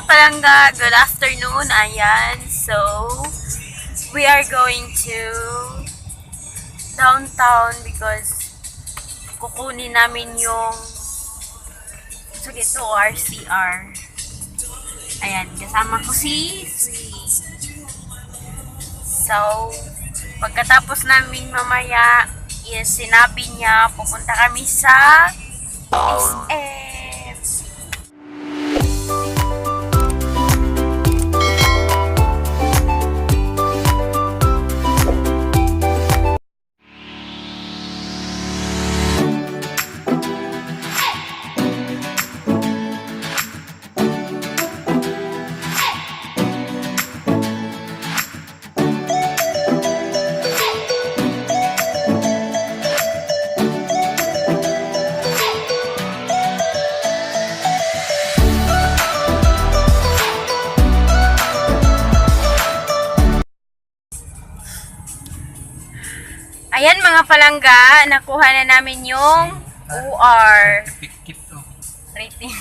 palangga, good afternoon. Ayan, so we are going to downtown because kukunin namin yung sige to ORCR. Ayan, kasama ko si So, pagkatapos namin mamaya, is sinabi niya pupunta kami sa SM. Ayan mga palangga, nakuha na namin yung OR. Rating.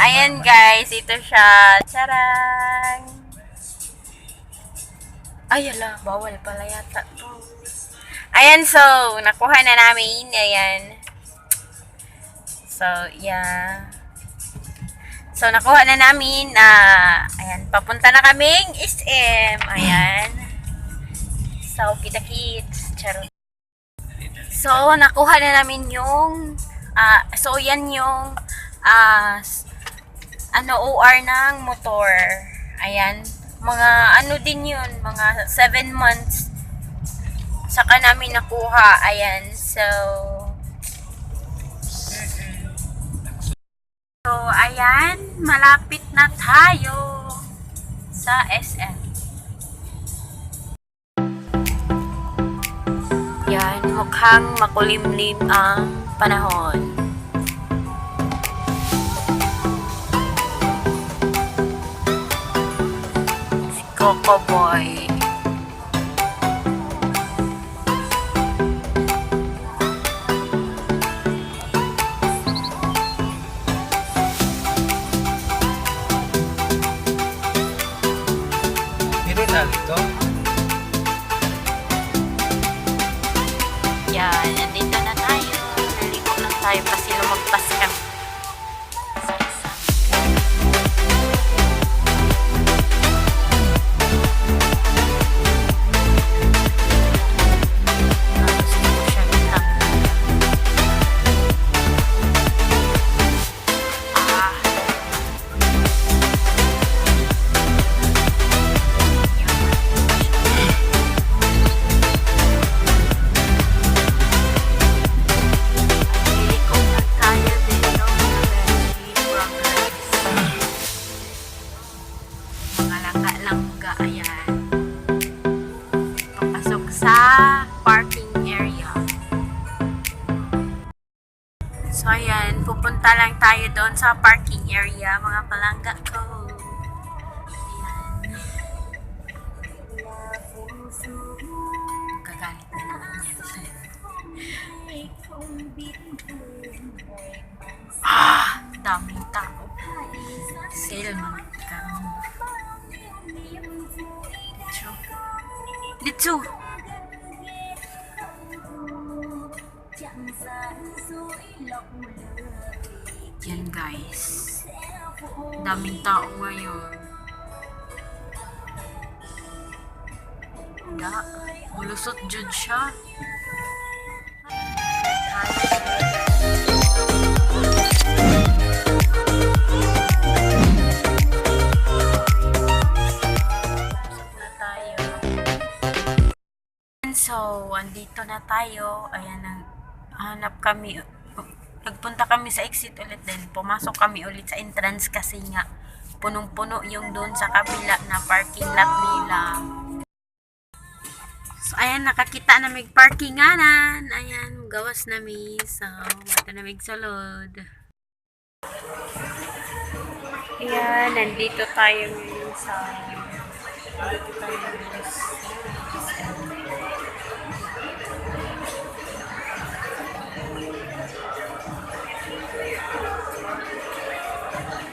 Ayan guys, ito siya. Charang! Ay, ala, bawal pala yata to. Ayan, so, nakuha na namin. Ayan. So, yeah. So, nakuha na namin. Ayan, papunta na kaming SM. Ayan. So, kita-kits. Charot. So, nakuha na namin yung so, yan yung OR ng motor. Ayan. Mga ano din yun, mga 7 months saka namin nakuha. Ayan. So, so, ayan. Malapit na tayo sa SM. Yan, mukhang makulimlim ang panahon. Si Coco Boy. Hindi na dito. Yan, nandito na tayo. Naligo lang tayo kasi lumagpas kami. Parking area. So, ayan, pupunta lang tayo doon sa parking area, mga palangga ko. Ayan. Gagalit na naman yan. Daming tao. Sale man kami. Dito. Yan guys, daming tao ngayon. Mulusot jud siya. So, andito na tayo. Ayan, hanap kami. Nagpunta kami sa exit ulit din. Pumasok kami ulit sa entrance kasi nga punong-puno yung doon sa kabila na parking lot nila. So, ayan, nakakita na may parkinganan. Ayan, gawas na mi. So, mata na may sulod. Ayan, nandito tayo ngayon sa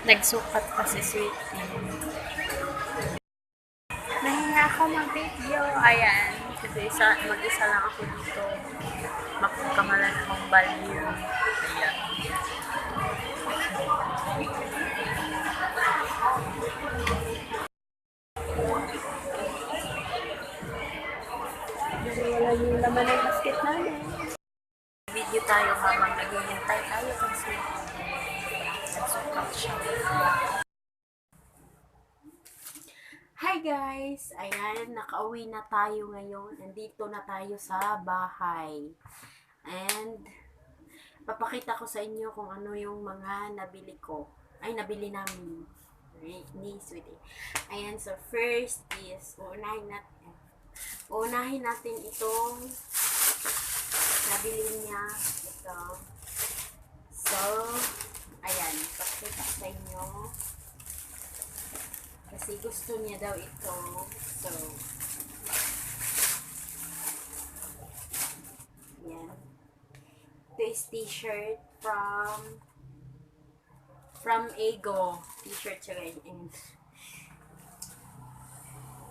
Nagsukat pa si Sweetie. Nahinga ako mag-video. Ayan. Kasi mag-isa lang ako dito. Makakamalan akong value. Ayan. Wala yung laman ng basket namin. Video tayo habang naghihintay tayo kasi nagsukat siya. Hi guys! Ayan, nakauwi na tayo ngayon. Nandito na tayo sa bahay. And, papakita ko sa inyo kung ano yung mga nabili ko. Ay, nabili namin. Ni Sweetie. Ayan, so first is, uunahin natin itong nabili niya. Ito. So, ayan, papakita sa inyo. Kasi gusto niya daw ito. So, yan. Ito is t-shirt from Ego. T-shirt siya ganyan.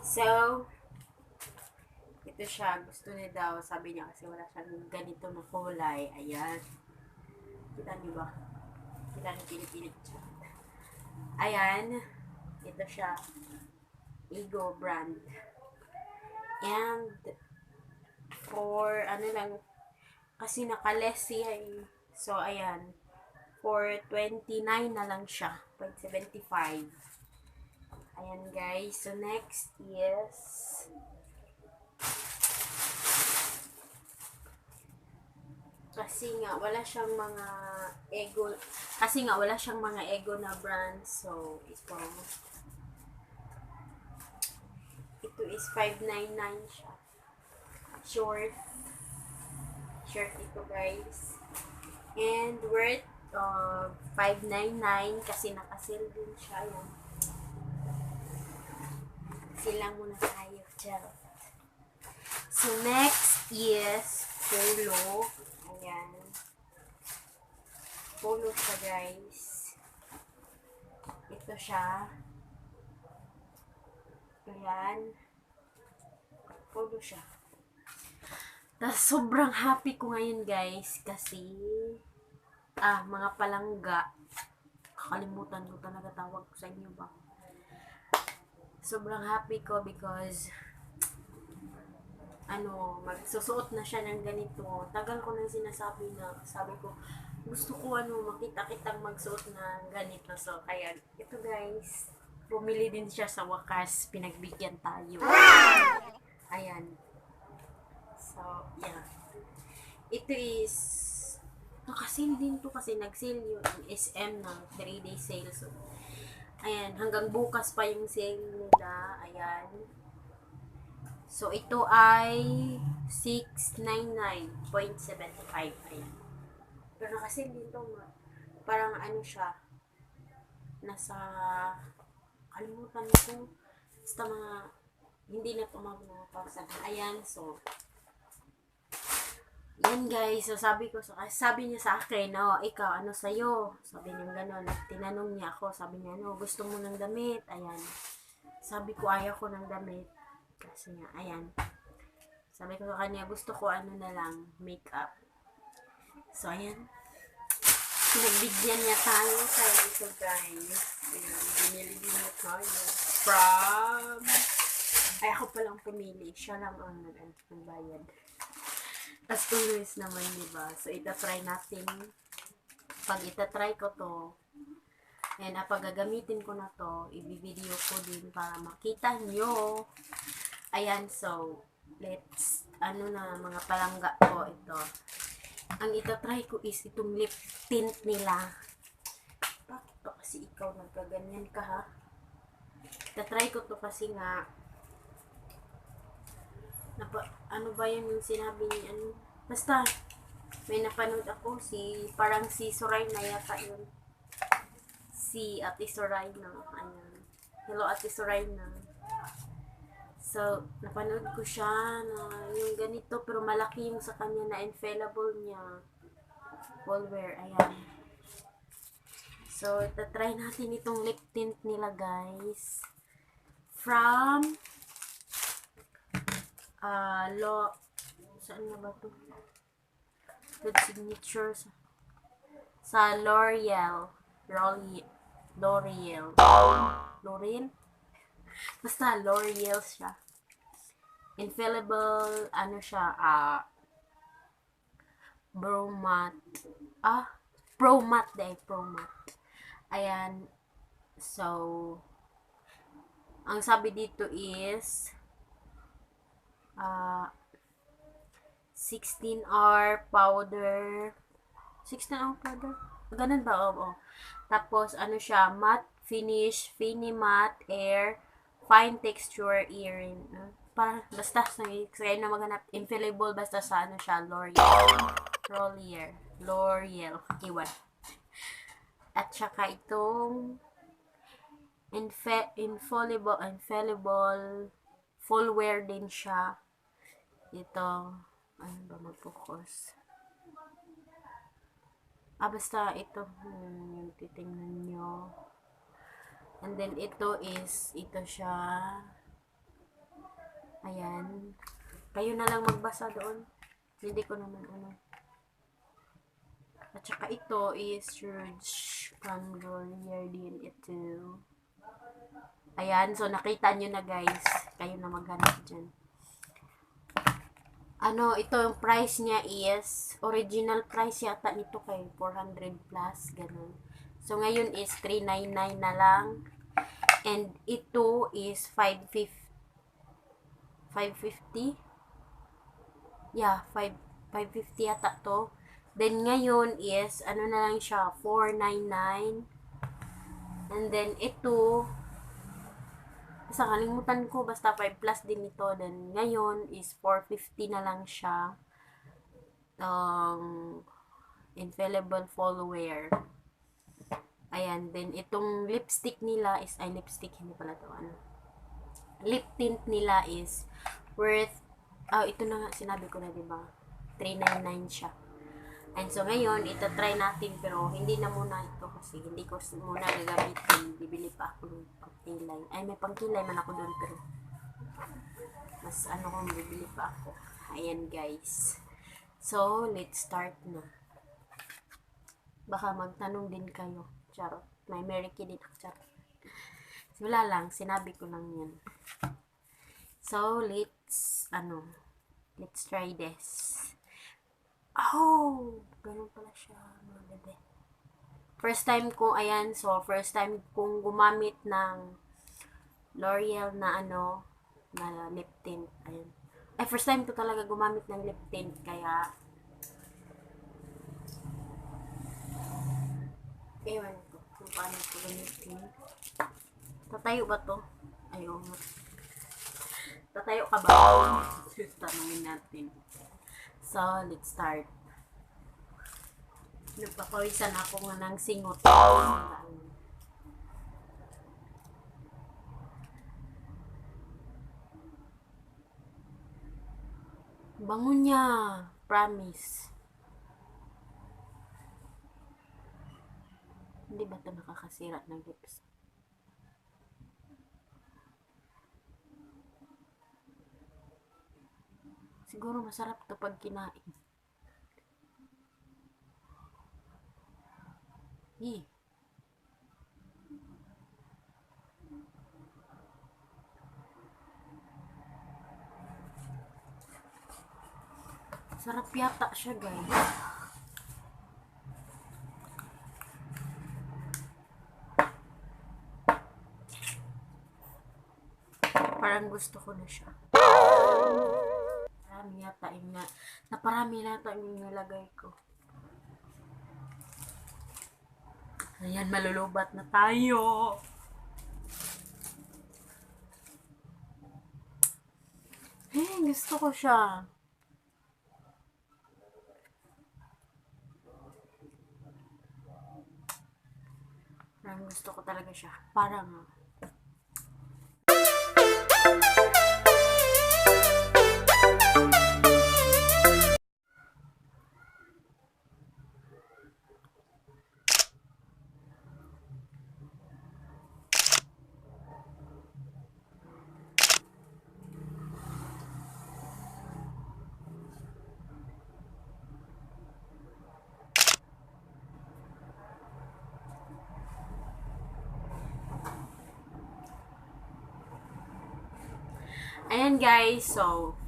So, ito siya. Gusto niya daw. Sabi niya kasi wala siyang ganito na kulay. Ayan. Kita niyo ba? Kita niyo pinipilit siya. Ayan. Ito siya. Ego brand. And for ano lang kasi naka-less siya eh. So ayan. For 29 na lang siya. 75. Ayan guys. So next is kasi nga wala siyang mga ego na brand. So ito is 599 siya. Short ito guys. And worth 599 kasi naka-sale din siya. Yan. Silang muna tayo. Charot. So next is polo. Ayan. Polo siya guys. Ito siya. Ayan. Polo siya. Tapos sobrang happy ko ngayon guys kasi mga palangga. Kakalimutan ko talaga tawag ko sa inyo ba. Sobrang happy ko because magsusuot na siya ng ganito. Tagal ko nang sinasabi na, sabi ko, gusto ko makita kitang magsuot na ganito. So, kaya, ito guys, bumili din siya sa wakas, pinagbigyan tayo. Ayan. So, yeah. Ito is, nakasil din to kasi nag-sale yung SM na 3-day sale. So, ayan, hanggang bukas pa yung sale nila. Ayan. So, ito ay 699.75. Ayan. Pero nakasil din to. Parang siya. Nasa, kalimutan ko. Basta mga, hindi na tumawag mga 1,000. Ayan, so, yan guys, so sabi niya sa akin, ikaw, ano sa'yo? Sabi niya gano'n, tinanong niya ako, sabi niya, gusto mo ng damit? Ayan. Sabi ko, ayaw ko ng damit. Kasi nga, ayan. Sabi ko sa kanya, gusto ko na lang, makeup. So, ayan. Pinagbigyan niya tayo, kaya ito guys. Ayan, binili din niya tayo. Ay, ako palang pumili. Siya lang ang nagbayad. Tapos tuloys naman, diba? So, itatry natin. Pag itatry ko to, and pag gagamitin ko na to, i-video ko din para makita nyo. Ayan, so, let's, mga palangga ko ito. Ang itatry ko is itong lip tint nila. Bakit ba kasi ikaw nagkaganyan ka, ha? Itatry ko to kasi nga, ano ba yung sinabi ni basta may napanood ako parang si Soray na yata yun, si Ate Soray na hello Ate Soray na. So napanood ko siya na yung ganito pero malaki yung sa kanya na infallible niya wallwear. Ayan, So, try natin itong lip tint nila, guys. From saan na ba to? Good signatures. Sa L'Oreal. L'Oreal. Basta L'Oreal siya. Infallible, ano siya, Pro matte. Pro matte. Ayan. So, ang sabi dito is 16-hour powder. 16-hour powder? Ganun ba? Oo. Tapos, ano siya, matte finish, fini matte, air, fine texture, earring. Basta, kaya na maghanap, infallible, basta sa ano siya, L'Oreal. Iwan. At saka itong infallible, full wear din siya. Ito, ano ba mag-focus? Basta ito, yung titingnan nyo. And then, ito siya. Ayan. Kayo na lang magbasa doon. Hindi ko naman ano. At saka ito is Surge from L'Oreal din ito. Ayan, so nakita nyo na guys. Kayo na maghanap dyan. Ito yung price niya is, original price yata nito kay 400 plus, ganun. So ngayon is 399 na lang. And ito is 550. Yeah, 550 yata to. Then ngayon is, ano na lang siya, 499. And then ito, basta kalimutan ko, basta 5 plus din ito. Then ngayon is 450 na lang siya. Infallible full wear. Ayan, then itong lipstick nila is, lipstick, hindi pala to, lip tint nila is worth, ito na nga, sinabi ko na, diba? 399 siya. And so, ngayon, try natin, pero hindi na muna ito kasi hindi ko muna gagamitin. Bibili pa ako ng pangkilay. May pangkilay man ako doon, pero mas kung bibili pa ako. Ayan, guys. So, let's start na. Baka magtanong din kayo. Charot. May Meriki din ako. Charot. So, wala lang. Sinabi ko lang yan. So, let's try this. Ganun pala siya, mga bebe. First time kong gumamit ng L'Oreal na na lip tint. Ayan. First time ko talaga gumamit ng lip tint, kaya ewan ko kung paano ito gamitin. Tatayo ba to? Ayaw. Tatayo ka ba? Tanungin natin. So, let's start. Nagpapawisan ako ng singot. Bango niya. Promise. Hindi ba ito nakakasira ng lips? Siguro masarap to pag kinain. Sarap yata siya, guys. Parang gusto ko na siya. Naparami yata yung nilagay ko. Ayan, malulubat na tayo. Gusto ko siya. Parang gusto ko talaga siya. Parang Ayan guys, so,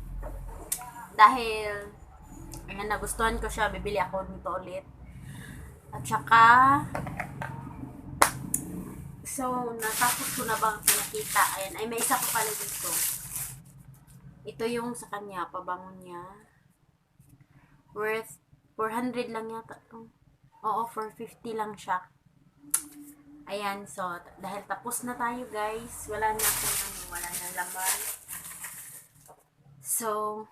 dahil, ayan, nagustuhan ko siya, bibili ako nito ulit. At saka, so, natapos ko na bang pinakita. Ayan, ay may isa pa pala dito. Ito yung sa kanya, pabangon niya. Worth 400 lang yata to. Oo, 450 lang siya. Ayan, so, dahil tapos na tayo guys, wala na akong wala na laman. So,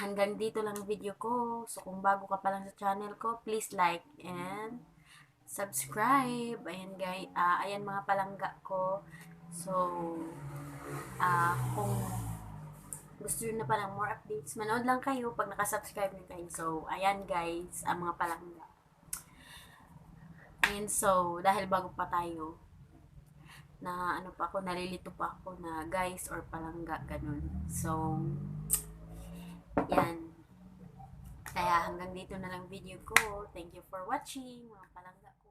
hanggang dito lang video ko. So, kung bago ka pa lang sa channel ko, please like and subscribe. Ayan guys, ayan mga palangga ko. So, kung gusto nyo na palang more updates, manood lang kayo pag nakasubscribe na kayo. So, ayan guys, ang mga palangga. And so, dahil bago pa tayo, na ano pa ako, nalilito pa ako na guys or palangga, ganun. So, yan. Kaya hanggang dito na lang video ko. Thank you for watching, mga palangga ko.